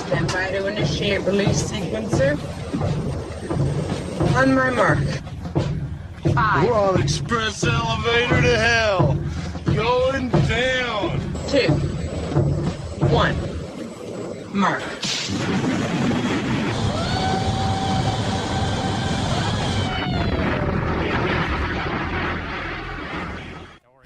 Stand by to initiate release sequencer. On my mark. 5. We're on express elevator to hell. Going down. 2. 1. Mark.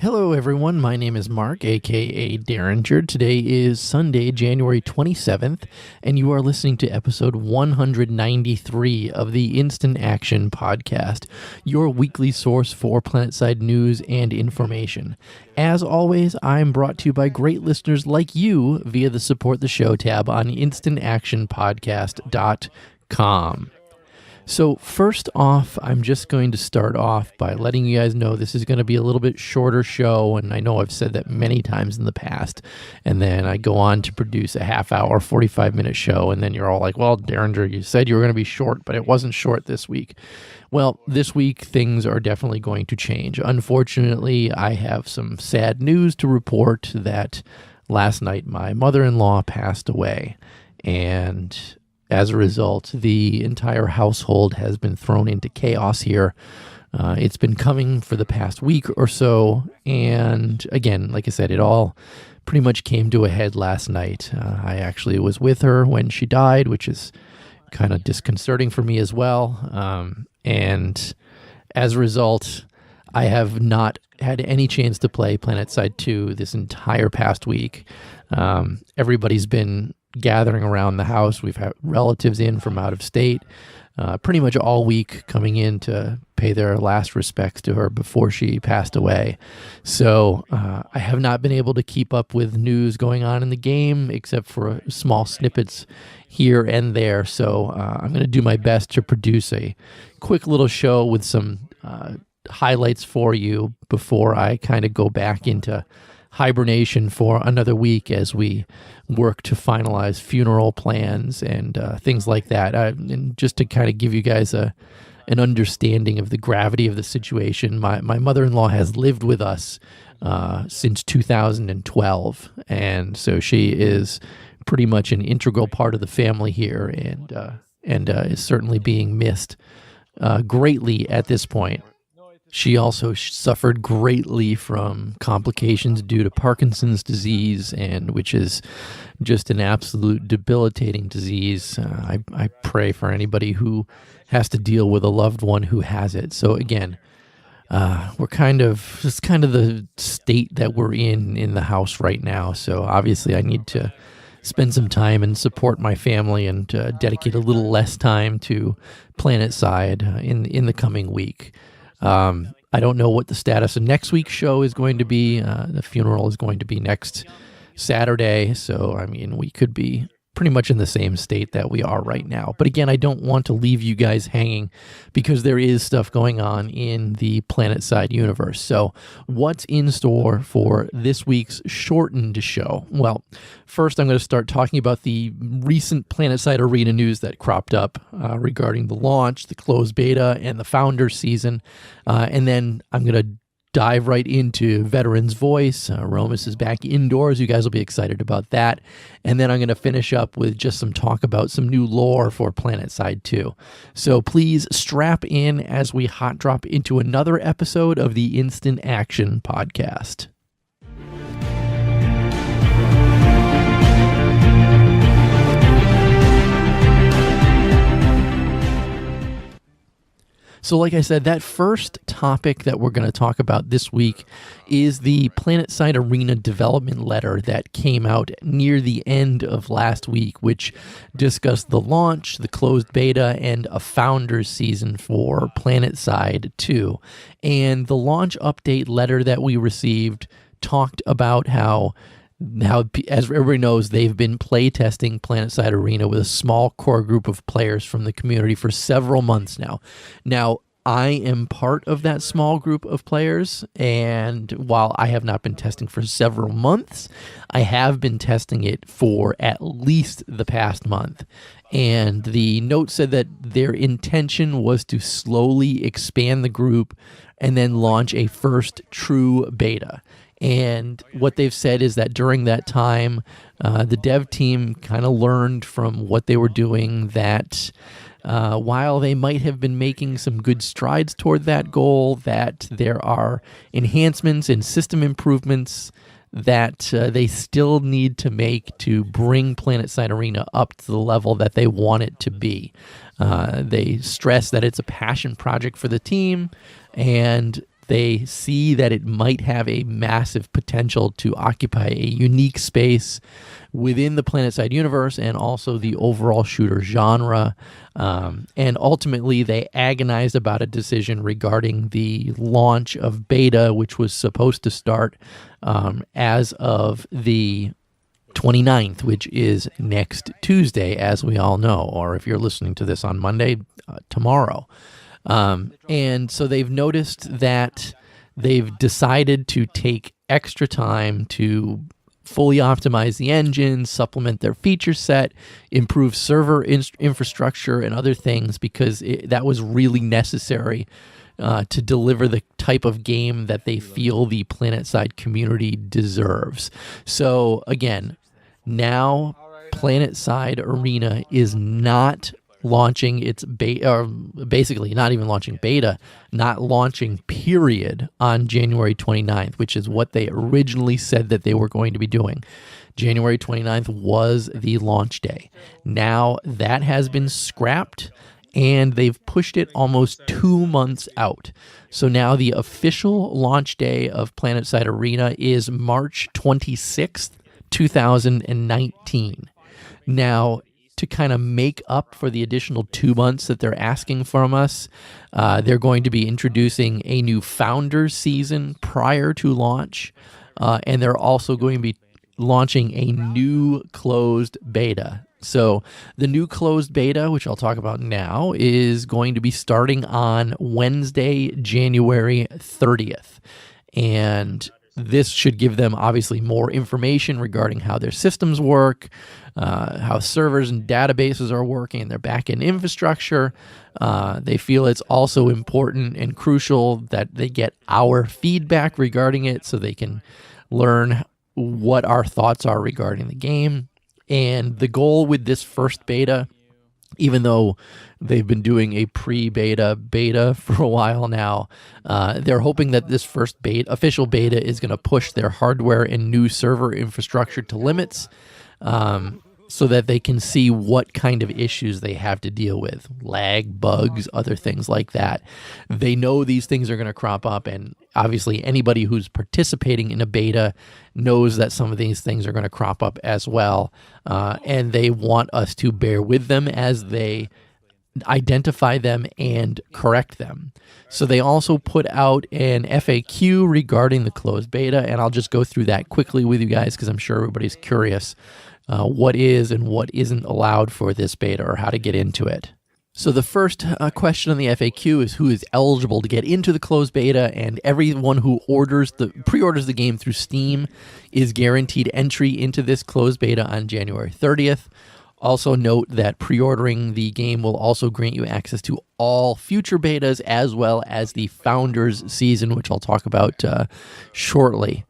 Hello everyone, my name is Mark, aka Derringer. Today is Sunday, January 27th, and you are listening to episode 193 of the Instant Action Podcast, your weekly source for PlanetSide news and information. As always, I'm brought to you by great listeners like you via the Support the Show tab on instantactionpodcast.com. So first off, I'm just going to start off by letting you guys know this is going to be a little bit shorter show, and I know I've said that many times in the past, and then I go on to produce a half-hour, 45-minute show, and then you're all like, well, Derringer, you said you were going to be short, but it wasn't short this week. Well, this week, things are definitely going to change. Unfortunately, I have some sad news to report that last night my mother-in-law passed away, and as a result, the entire household has been thrown into chaos here. It's been coming for the past week or so, and again, like I said, it all pretty much came to a head last night. I actually was with her when she died, which is kind of disconcerting for me as well, and as a result, I have not had any chance to play PlanetSide 2 this entire past week. Everybody's been gathering around the house. We've had relatives in from out of state pretty much all week coming in to pay their last respects to her before she passed away. So I have not been able to keep up with news going on in the game except for small snippets here and there. So I'm going to do my best to produce a quick little show with some highlights for you before I kind of go back into hibernation for another week as we work to finalize funeral plans and things like that. And just to kind of give you guys an understanding of the gravity of the situation, my mother-in-law has lived with us since 2012, and so she is pretty much an integral part of the family here, and is certainly being missed greatly at this point. She also suffered greatly from complications due to Parkinson's disease, and which is just an absolute debilitating disease. I pray for anybody who has to deal with a loved one who has it. So again, it's kind of the state that we're in the house right now. So obviously I need to spend some time and support my family and dedicate a little less time to PlanetSide in the coming week. I don't know what the status of next week's show is going to be. The funeral is going to be next Saturday, so I mean, we could be pretty much in the same state that we are right now. But again, I don't want to leave you guys hanging because there is stuff going on in the PlanetSide universe. So what's in store for this week's shortened show? Well, first I'm going to start talking about the recent PlanetSide Arena news that cropped up regarding the launch, the closed beta, and the Founders season. And then I'm going to dive right into Veteran's Voice. Romus is back indoors. You guys will be excited about that. And then I'm going to finish up with just some talk about some new lore for PlanetSide 2. So please strap in as we hot drop into another episode of the Instant Action Podcast. So like I said, that first topic that we're going to talk about this week is the PlanetSide Arena development letter that came out near the end of last week, which discussed the launch, the closed beta, and a Founders season for PlanetSide 2. And the launch update letter that we received talked about how, as everybody knows, they've been playtesting PlanetSide Arena with a small core group of players from the community for several months now. Now, I am part of that small group of players, and while I have not been testing for several months, I have been testing it for at least the past month. And the note said that their intention was to slowly expand the group and then launch a first true beta. And what they've said is that during that time, the dev team kind of learned from what they were doing that while they might have been making some good strides toward that goal, that there are enhancements and system improvements that they still need to make to bring PlanetSide Arena up to the level that they want it to be. They stress that it's a passion project for the team, and they see that it might have a massive potential to occupy a unique space within the PlanetSide universe and also the overall shooter genre. And ultimately, they agonized about a decision regarding the launch of beta, which was supposed to start as of the 29th, which is next Tuesday, as we all know, or if you're listening to this on Monday, tomorrow. And so they've noticed that they've decided to take extra time to fully optimize the engine, supplement their feature set, improve server infrastructure and other things, because that was really necessary to deliver the type of game that they feel the PlanetSide community deserves. So again, now PlanetSide Arena is not launching its beta, or basically not even launching beta, not launching period on January 29th, which is what they originally said that they were going to be doing. January 29th was the launch day. Now that has been scrapped, and they've pushed it almost 2 months out. So now the official launch day of PlanetSide Arena is March 26th, 2019. Now, to kind of make up for the additional 2 months that they're asking from us, they're going to be introducing a new Founders season prior to launch, and they're also going to be launching a new closed beta. So the new closed beta, which I'll talk about now, is going to be starting on Wednesday, January 30th. And this should give them obviously more information regarding how their systems work, how servers and databases are working, their backend infrastructure. They feel it's also important and crucial that they get our feedback regarding it so they can learn what our thoughts are regarding the game. And the goal with this first beta, even though they've been doing a beta for a while now, they're hoping that this first official beta is going to push their hardware and new server infrastructure to limits, so that they can see what kind of issues they have to deal with, lag, bugs, other things like that. They know these things are going to crop up, and obviously anybody who's participating in a beta knows that some of these things are going to crop up as well, and they want us to bear with them as they identify them and correct them. So they also put out an FAQ regarding the closed beta, and I'll just go through that quickly with you guys because I'm sure everybody's curious what is and what isn't allowed for this beta or how to get into it. So the first question on the FAQ is who is eligible to get into the closed beta, and everyone who pre-orders the game through Steam is guaranteed entry into this closed beta on January 30th. Also note that pre-ordering the game will also grant you access to all future betas as well as the Founders season, which I'll talk about shortly.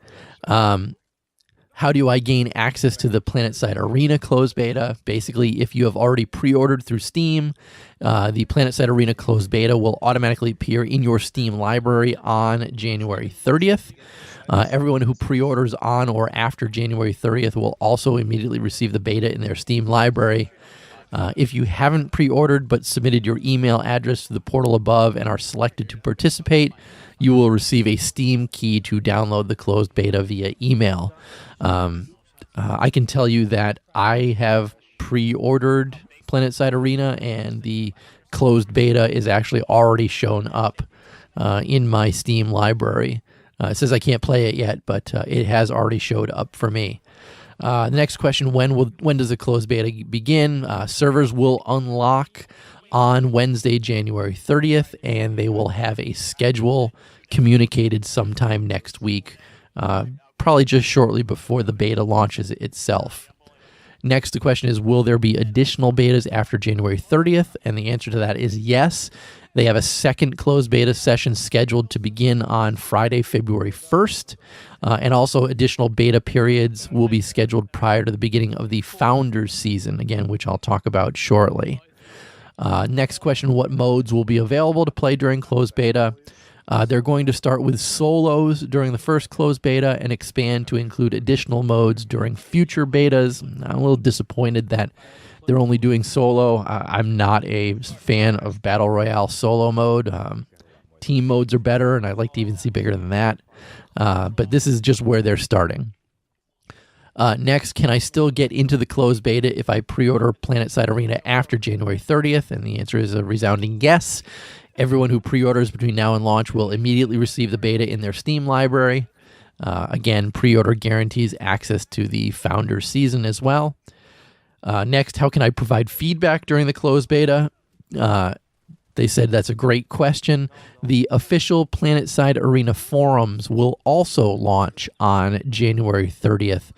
How do I gain access to the PlanetSide Arena closed beta? Basically, if you have already pre-ordered through Steam, the PlanetSide Arena closed beta will automatically appear in your Steam library on January 30th. Everyone who pre-orders on or after January 30th will also immediately receive the beta in their Steam library. If you haven't pre-ordered but submitted your email address to the portal above and are selected to participate, you will receive a Steam key to download the closed beta via email. I can tell you that I have pre-ordered PlanetSide Arena, and the closed beta is actually already shown up in my Steam library. It says I can't play it yet, but it has already showed up for me. The next question, when does the closed beta begin? Servers will unlock on Wednesday, January 30th, and they will have a schedule communicated sometime next week, probably just shortly before the beta launches itself. Next, the question is, will there be additional betas after January 30th? And the answer to that is yes. They have a second closed beta session scheduled to begin on Friday, February 1st. And also additional beta periods will be scheduled prior to the beginning of the Founders season, again, which I'll talk about shortly. Next question, what modes will be available to play during closed beta? They're going to start with solos during the first closed beta and expand to include additional modes during future betas. I'm a little disappointed that they're only doing solo. I'm not a fan of Battle Royale solo mode. Team modes are better, and I'd like to even see bigger than that. But this is just where they're starting. Next, can I still get into the closed beta if I pre-order PlanetSide Arena after January 30th? And the answer is a resounding yes. Everyone who pre-orders between now and launch will immediately receive the beta in their Steam library. Again, pre-order guarantees access to the Founders season as well. Next, how can I provide feedback during the closed beta? They said that's a great question. The official PlanetSide Arena forums will also launch on January 30th.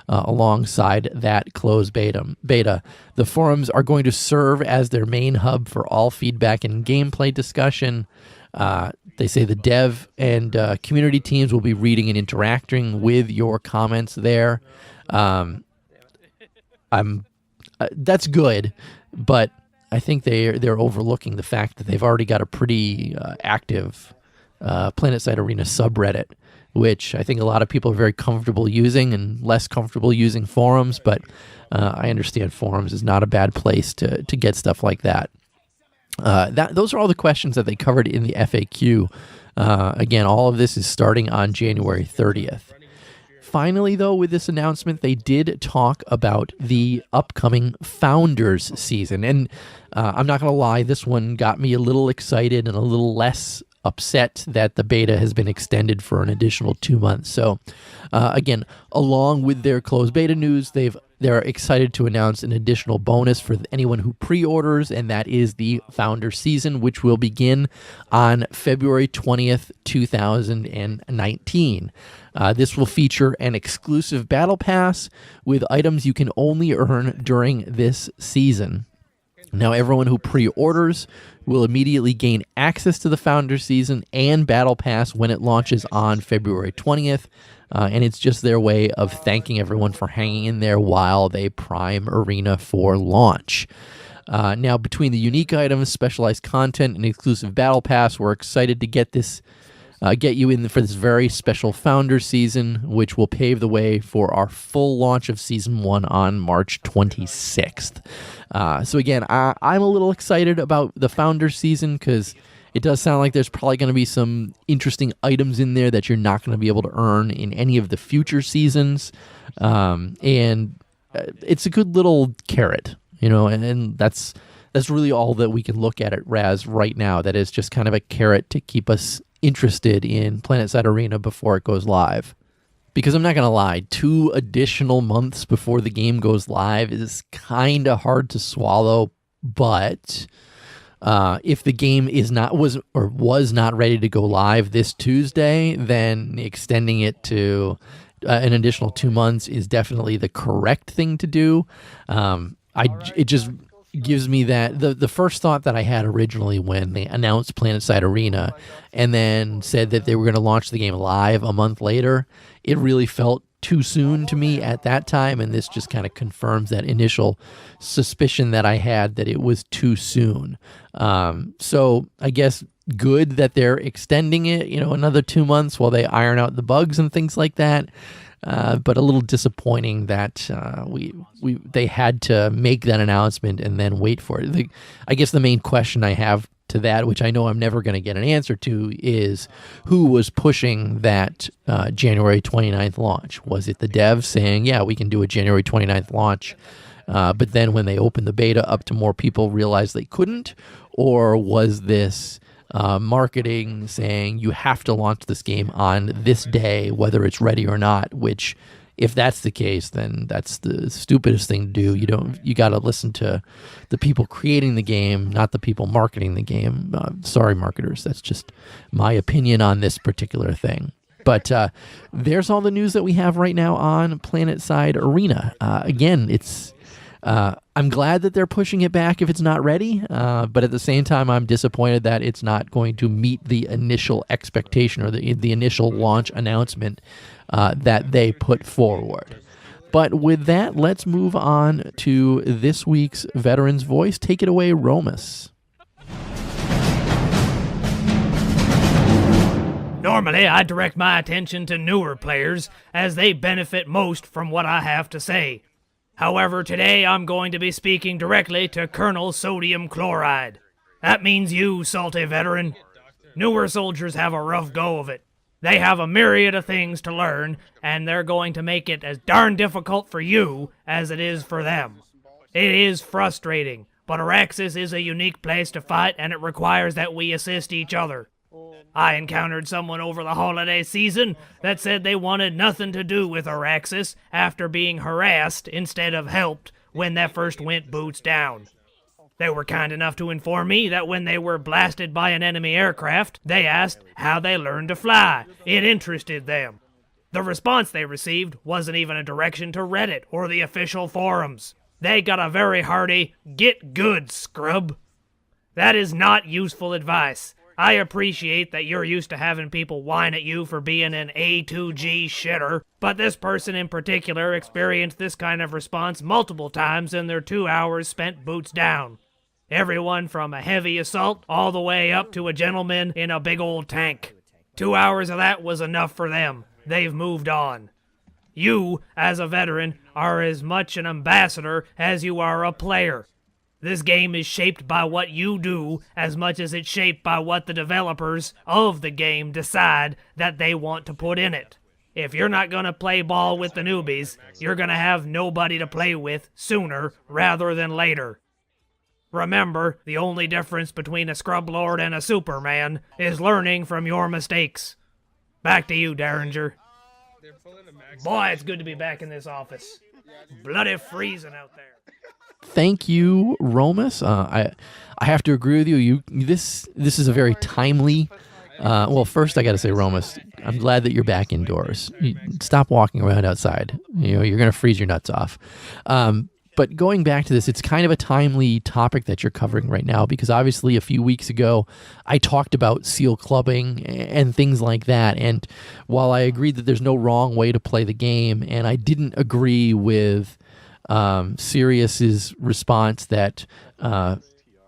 Alongside that closed beta. The forums are going to serve as their main hub for all feedback and gameplay discussion. They say the dev and community teams will be reading and interacting with your comments there. That's good, but I think they're overlooking the fact that they've already got a pretty active PlanetSide Arena subreddit, which I think a lot of people are very comfortable using and less comfortable using forums, but I understand forums is not a bad place to get stuff like that. Those are all the questions that they covered in the FAQ. Again, all of this is starting on January 30th. Finally, though, with this announcement, they did talk about the upcoming Founders season. And I'm not going to lie, this one got me a little excited and a little less upset that the beta has been extended for an additional 2 months. So again, along with their closed beta news, they're excited to announce an additional bonus for anyone who pre-orders, and that is the Founder season, which will begin on February 20th, 2019. This will feature an exclusive battle pass with items you can only earn during this season. Now, everyone who pre-orders will immediately gain access to the Founder season and Battle Pass when it launches on February 20th, and it's just their way of thanking everyone for hanging in there while they prime Arena for launch. Now, between the unique items, specialized content, and exclusive Battle Pass, we're excited to get you in for this very special Founder season, which will pave the way for our full launch of Season 1 on March 26th. So again, I'm a little excited about the Founder season because it does sound like there's probably going to be some interesting items in there that you're not going to be able to earn in any of the future seasons. And it's a good little carrot, and that's really all that we can look at it as right now. That is just kind of a carrot to keep us interested in PlanetSide Arena before it goes live. Because I'm not going to lie, 2 additional months before the game goes live is kind of hard to swallow, but if the game was not ready to go live this Tuesday, then extending it to an additional 2 months is definitely the correct thing to do. It just gives me that the first thought that I had originally when they announced PlanetSide Arena and then said that they were going to launch the game live a month later, it really felt too soon to me at that time, and this just kind of confirms that initial suspicion that I had that it was too soon. So I guess good that they're extending it, another 2 months while they iron out the bugs and things like that. But a little disappointing that they had to make that announcement and then wait for it. I guess the main question I have to that, which I know I'm never going to get an answer to, is who was pushing that January 29th launch? Was it the devs saying, yeah, we can do a January 29th launch, but then when they opened the beta up to more people realized they couldn't? Or was this marketing saying you have to launch this game on this day, whether it's ready or not, which if that's the case, then that's the stupidest thing to do. You got to listen to the people creating the game, not the people marketing the game. Sorry, marketers. That's just my opinion on this particular thing. But there's all the news that we have right now on PlanetSide Arena. Again, it's I'm glad that they're pushing it back if it's not ready, but at the same time, I'm disappointed that it's not going to meet the initial expectation or the initial launch announcement that they put forward. But with that, let's move on to this week's Veteran's Voice. Take it away, Romus. Normally, I direct my attention to newer players, as they benefit most from what I have to say. However, today I'm going to be speaking directly to Colonel Sodium Chloride. That means you, salty veteran. Newer soldiers have a rough go of it. They have a myriad of things to learn, and they're going to make it as darn difficult for you as it is for them. It is frustrating, but Araxis is a unique place to fight, and it requires that we assist each other. I encountered someone over the holiday season that said they wanted nothing to do with Araxis after being harassed instead of helped when they first went boots down. They were kind enough to inform me that when they were blasted by an enemy aircraft, they asked how they learned to fly. It interested them. The response they received wasn't even a direction to Reddit or the official forums. They got a very hearty, "Get good, scrub." That is not useful advice. I appreciate that you're used to having people whine at you for being an A2G shitter, but this person in particular experienced this kind of response multiple times in their 2 hours spent boots down. Everyone from a heavy assault all the way up to a gentleman in a big old tank. 2 hours of that was enough for them. They've moved on. You, as a veteran, are as much an ambassador as you are a player. This game is shaped by what you do as much as it's shaped by what the developers of the game decide that they want to put in it. If you're not going to play ball with the newbies, you're going to have nobody to play with sooner rather than later. Remember, the only difference between a scrub lord and a Superman is learning from your mistakes. Back to you, Derringer. Boy, it's good to be back in this office. Bloody freezing out there. Thank you, Romus. I have to agree with you. This is a very timely. Well, first I got to say, Romus, I'm glad that you're back indoors. Stop walking around outside. You're going to freeze your nuts off. But going back to this, it's kind of a timely topic that you're covering right now, because obviously a few weeks ago I talked about seal clubbing and things like that. And while I agreed that there's no wrong way to play the game, and I didn't agree with Sirius's response that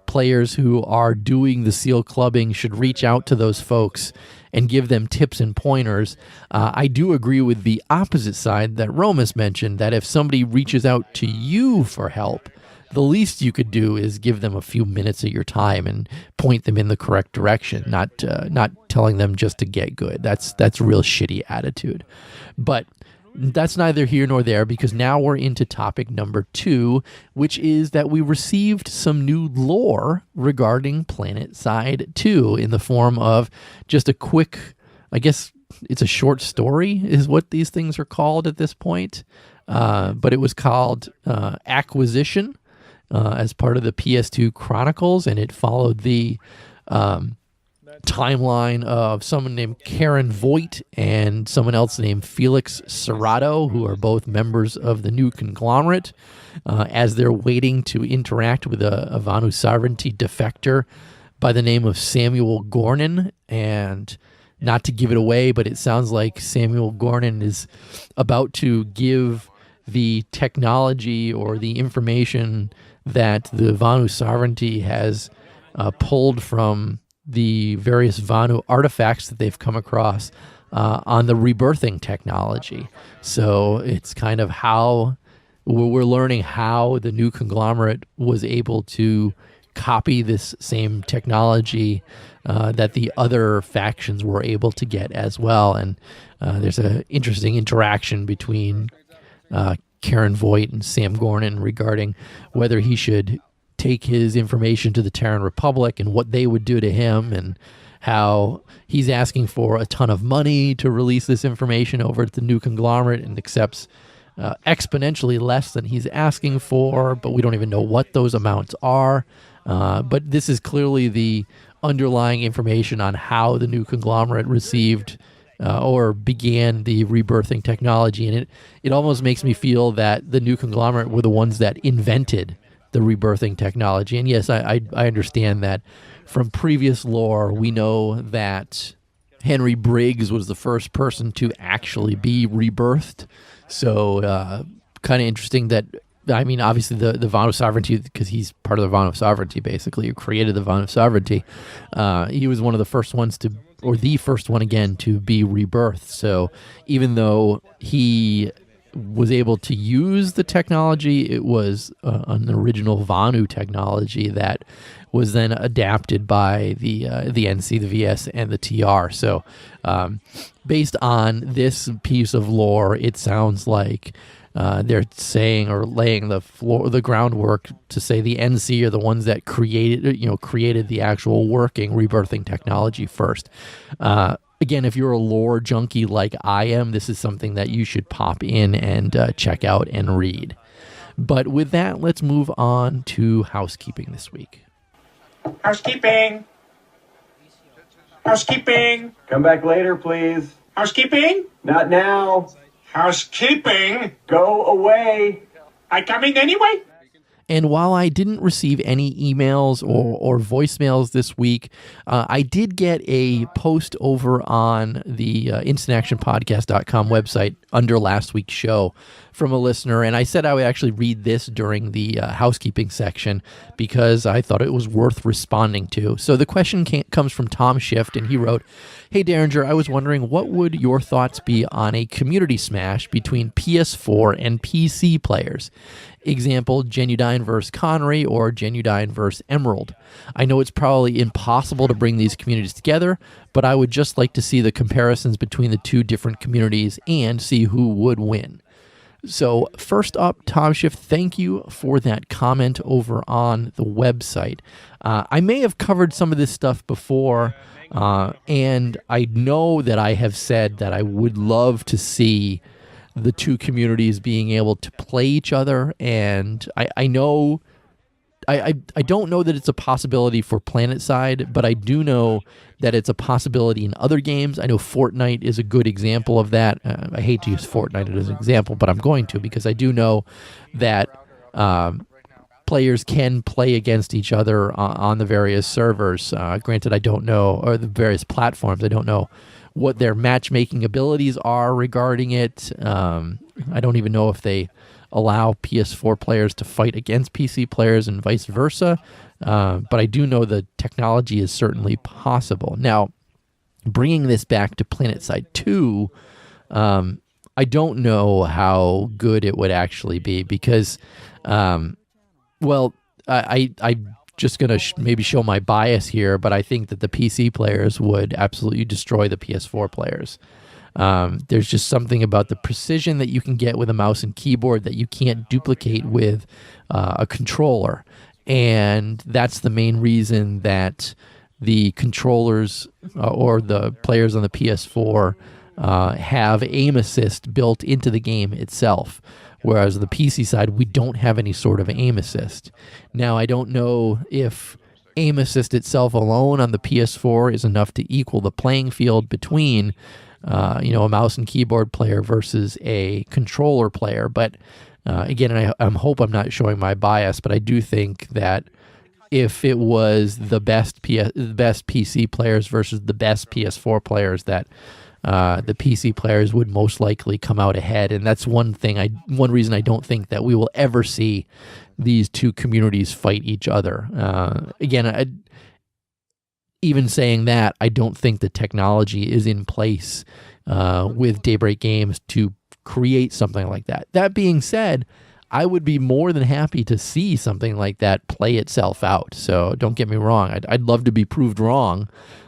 players who are doing the seal clubbing should reach out to those folks and give them tips and pointers, I do agree with the opposite side that Romus mentioned, that if somebody reaches out to you for help, the least you could do is give them a few minutes of your time and point them in the correct direction, not telling them just to get good. That's a real shitty attitude. But that's neither here nor there, because now we're into topic number 2, which is that we received some new lore regarding PlanetSide 2 in the form of just a quick, I guess it's a short story is what these things are called at this point. But it was called Acquisition as part of the PS2 Chronicles, and it followed the timeline of someone named Karen Voight and someone else named Felix Serrato, who are both members of the new conglomerate, as they're waiting to interact with a Vanu Sovereignty defector by the name of Samuel Gornan. And not to give it away, but it sounds like Samuel Gornan is about to give the technology or the information that the Vanu Sovereignty has pulled from the various Vanu artifacts that they've come across on the rebirthing technology. So it's kind of how we're learning how the new conglomerate was able to copy this same technology that the other factions were able to get as well. And there's an interesting interaction between Karen Voight and Sam Gornan regarding whether he should take his information to the Terran Republic and what they would do to him, and how he's asking for a ton of money to release this information over to the new conglomerate and accepts exponentially less than he's asking for, but we don't even know what those amounts are. But this is clearly the underlying information on how the new conglomerate received or began the rebirthing technology. And it almost makes me feel that the new conglomerate were the ones that invented the rebirthing technology. And yes, I understand that from previous lore, we know that Henry Briggs was the first person to actually be rebirthed. So kind of interesting that, I mean, obviously the Vaughn of Sovereignty, because he's part of the Vaughn of Sovereignty, basically, who created the Vaughn of Sovereignty. He was one of the first ones to, or the first one again, to be rebirthed. So even though he was able to use the technology, it was an original Vanu technology that was then adapted by the NC, the VS, and the TR. So based on this piece of lore, it sounds like they're saying or laying the groundwork to say the NC are the ones that created the actual working rebirthing technology first. Again, if you're a lore junkie like I am, this is something that you should pop in and check out and read. But with that, let's move on to housekeeping this week. Housekeeping. Housekeeping. Come back later, please. Housekeeping. Not now. Housekeeping. Go away. I coming anyway? And while I didn't receive any emails or voicemails this week, I did get a post over on the instantactionpodcast.com website under last week's show from a listener. And I said I would actually read this during the housekeeping section because I thought it was worth responding to. So the question comes from Tom Shift, and he wrote, "Hey, Derringer, I was wondering what would your thoughts be on a community smash between PS4 and PC players? Example, Genudyne vs. Connery or Genudyne vs. Emerald. I know it's probably impossible to bring these communities together, but I would just like to see the comparisons between the two different communities and see who would win." So first up, Tom Schiff, thank you for that comment over on the website. I may have covered some of this stuff before, and I know that I have said that I would love to see the two communities being able to play each other, and I know I don't know that it's a possibility for PlanetSide, but I do know that it's a possibility in other games. I know Fortnite is a good example of that. I hate to use Fortnite as an example, but I'm going to because I do know that players can play against each other on the various servers. Granted, I don't know, or the various platforms, I don't know what their matchmaking abilities are regarding it. I don't even know if they allow PS4 players to fight against PC players and vice versa. But I do know the technology is certainly possible. Now, bringing this back to PlanetSide 2, I don't know how good it would actually be because, I'm just going to maybe show my bias here, but I think that the PC players would absolutely destroy the PS4 players. There's just something about the precision that you can get with a mouse and keyboard that you can't duplicate with a controller. And that's the main reason that the controllers or the players on the PS4 have aim assist built into the game itself. Whereas on the PC side, we don't have any sort of aim assist. Now, I don't know if aim assist itself alone on the PS4 is enough to equal the playing field between a mouse and keyboard player versus a controller player. But again, I hope I'm not showing my bias, but I do think that if it was the best PC players versus the best PS4 players, that the PC players would most likely come out ahead. And that's one reason I don't think that we will ever see these two communities fight each other. Again, even saying that, I don't think the technology is in place with Daybreak Games to create something like that. That being said, I would be more than happy to see something like that play itself out. So don't get me wrong. I'd love to be proved wrong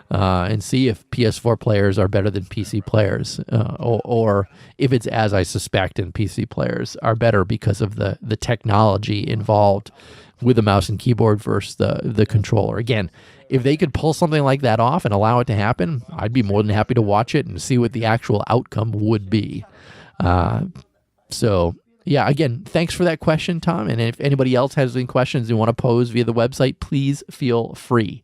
and see if PS4 players are better than PC players, or if it's as I suspect and PC players are better because of the technology involved with the mouse and keyboard versus the controller. Again, if they could pull something like that off and allow it to happen, I'd be more than happy to watch it and see what the actual outcome would be. So Yeah, again, thanks for that question, Tom. And if anybody else has any questions they want to pose via the website, please feel free.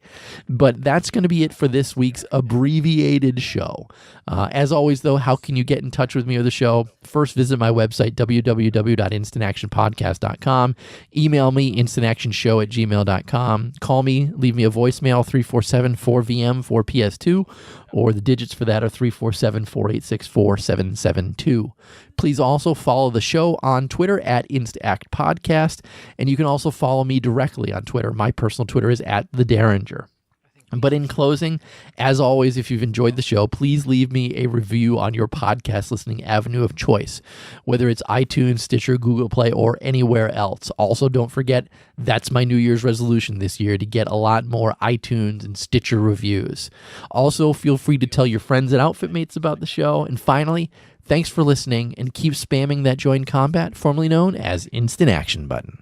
But that's going to be it for this week's abbreviated show. As always, though, how can you get in touch with me or the show? First, visit my website, www.instantactionpodcast.com. Email me, instantactionshow@gmail.com. Call me, leave me a voicemail, 347-4VM-4PS2, or the digits for that are 347-486-4772. Please also follow the show on Twitter at InstActPodcast, and you can also follow me directly on Twitter. My personal Twitter is @TheDerringer. But in closing, as always, if you've enjoyed the show, please leave me a review on your podcast listening avenue of choice, whether it's iTunes, Stitcher, Google Play, or anywhere else. Also, don't forget, that's my New Year's resolution this year, to get a lot more iTunes and Stitcher reviews. Also, feel free to tell your friends and outfit mates about the show. And finally, thanks for listening, and keep spamming that Join Combat, formerly known as Instant Action button.